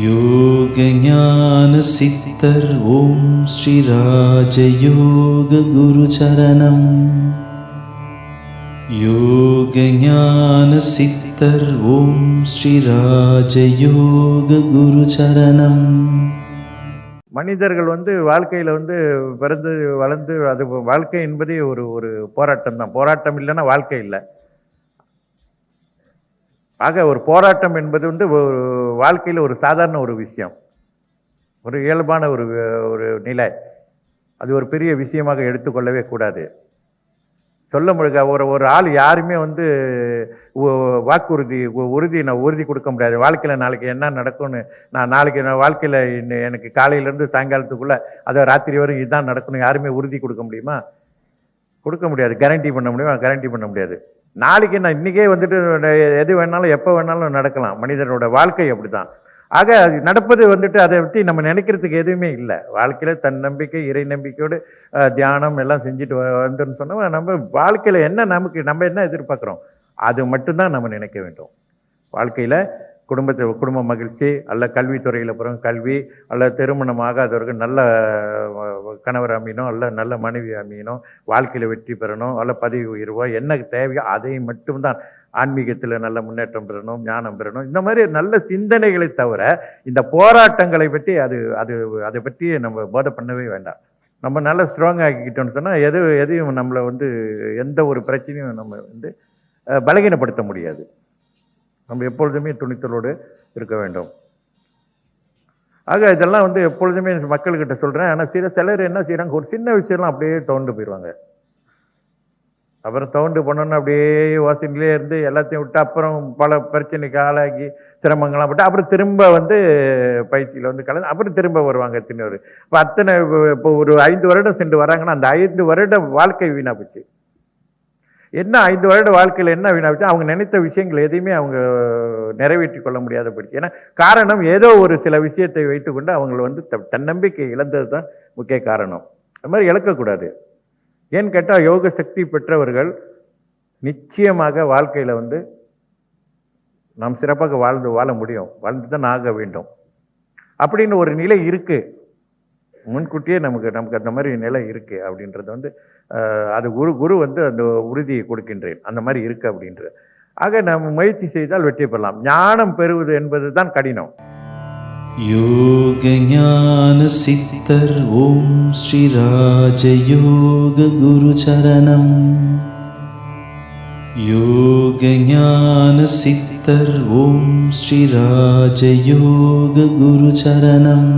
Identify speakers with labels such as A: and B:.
A: யோக ஞான சித்தர் ஓம் ஸ்ரீ ராஜயோக குரு சரணம். யோக ஞான சித்தர் ஓம் ஸ்ரீ ராஜயோக குரு சரணம்.
B: மனிதர்கள் வாழ்க்கையில் பிறந்து வளர்ந்து அது வாழ்க்கை என்பதே ஒரு ஒரு போராட்டம் தான். போராட்டம் இல்லைன்னா வாழ்க்கை இல்லை. ஆக ஒரு போராட்டம் என்பது ஒரு வாழ்க்கையில் ஒரு சாதாரண ஒரு விஷயம், ஒரு இயல்பான ஒரு ஒரு நிலை. அது ஒரு பெரிய விஷயமாக எடுத்துக்கொள்ளவே கூடாது. சொல்ல முடியாது. ஒரு ஆள் யாருமே உறுதி கொடுக்க முடியாது. வாழ்க்கையில் நாளைக்கு என்ன நடக்கும்னு, நான் வாழ்க்கையில் எனக்கு காலையிலேருந்து சாயங்காலத்துக்குள்ளே அதை ராத்திரி வரை இதுதான் நடக்கணும் யாருமே உறுதி கொடுக்க முடியுமா? கொடுக்க முடியாது. கேரண்டி பண்ண முடியுமா? கேரண்டி பண்ண முடியாது. நாளைக்கு நான் இன்றைக்கே எது வேணாலும் எப்போ வேணாலும் நடக்கலாம். மனிதனோட வாழ்க்கை அப்படி தான். ஆக நடப்பது அதை பற்றி நம்ம நினைக்கிறதுக்கு எதுவுமே இல்லை. வாழ்க்கையில் தன்னம்பிக்கை இறை நம்பிக்கையோடு தியானம் எல்லாம் செஞ்சுட்டு வந்துன்னு சொன்னால் நம்ம வாழ்க்கையில் என்ன நம்ம என்ன எதிர்பார்க்குறோம் அது மட்டும்தான் நம்ம நினைக்க வேண்டும். வாழ்க்கையில் குடும்ப மகிழ்ச்சி, அல்ல கல்வித்துறையில் அப்புறம் கல்வி, அல்ல திருமணம் ஆகாதவர்கள் நல்ல கணவர் அமையணும், அல்ல நல்ல மனைவி அமையணும், வாழ்க்கையில் வெற்றி பெறணும், அல்ல பதவி உயர்வோ என்ன தேவையோ அதை மட்டும்தான். ஆன்மீகத்தில் நல்ல முன்னேற்றம் பெறணும், ஞானம் பெறணும், இந்த மாதிரி நல்ல சிந்தனைகளை தவிர இந்த போராட்டங்களை பற்றி அதை பற்றியே நம்ம போதை பண்ணவே வேண்டாம். நம்ம நல்லா ஸ்ட்ராங் ஆக்கிக்கிட்டோம்னு சொன்னால் எதையும் நம்மளை எந்த ஒரு பிரச்சனையும் நம்ம பலகீனப்படுத்த முடியாது. நம்ம எப்பொழுதுமே துணிச்சலோடு இருக்க வேண்டும். ஆக இதெல்லாம் எப்பொழுதுமே மக்கள்கிட்ட சொல்கிறேன். ஆனால் சிலர் என்ன செய்கிறாங்க, ஒரு சின்ன விஷயம்லாம் அப்படியே தோண்டு போயிடுவாங்க. அப்புறம் தோண்டு போனோன்னு அப்படியே வாசனையிலே இருந்து எல்லாத்தையும் விட்டு அப்புறம் பல பிரச்சனைக்கு ஆளாகி சிரமங்கள்லாம் விட்டு அப்புறம் திரும்ப பயிற்சியில் கலந்து அப்புறம் திரும்ப வருவாங்க தின்னூர். இப்போ ஒரு 5 வருடம் சென்று வராங்கன்னா அந்த 5 வருட வாழ்க்கை வீணாக போச்சு. என்ன 5 வருட வாழ்க்கையில் என்ன வீணாச்சு? அவங்க நினைத்த விஷயங்கள் எதையுமே அவங்க நிறைவேற்றி கொள்ள முடியாத போயிடுச்சு. ஏன்னா காரணம் ஏதோ ஒரு சில விஷயத்தை வைத்துக்கொண்டு அவங்க தன்னம்பிக்கை இழந்தது தான் முக்கிய காரணம். அது மாதிரி இழக்கக்கூடாது. ஏன்னு கேட்டால் யோக சக்தி பெற்றவர்கள் நிச்சயமாக வாழ்க்கையில் நாம் சிறப்பாக வாழ முடியும், வாழ்ந்து தான் ஆக வேண்டும் அப்படின்னு ஒரு நிலை இருக்குது. முன்கூட்டியே நமக்கு அந்த மாதிரி நிலை இருக்குது அப்படின்றது அது குரு அந்த உறுதியை கொடுக்கின்றேன். அந்த மாதிரி இருக்குது அப்படின்ற. ஆக நம்ம முயற்சி செய்தால் வெற்றி பெறலாம். ஞானம் பெறுவது என்பது தான் கடினம்.
A: யோக ஞான சித்தர் ஓம் ஸ்ரீ ராஜயோக குரு சரணம். யோக ஞான சித்தர் ஓம் ஸ்ரீ ராஜயோக குரு சரணம்.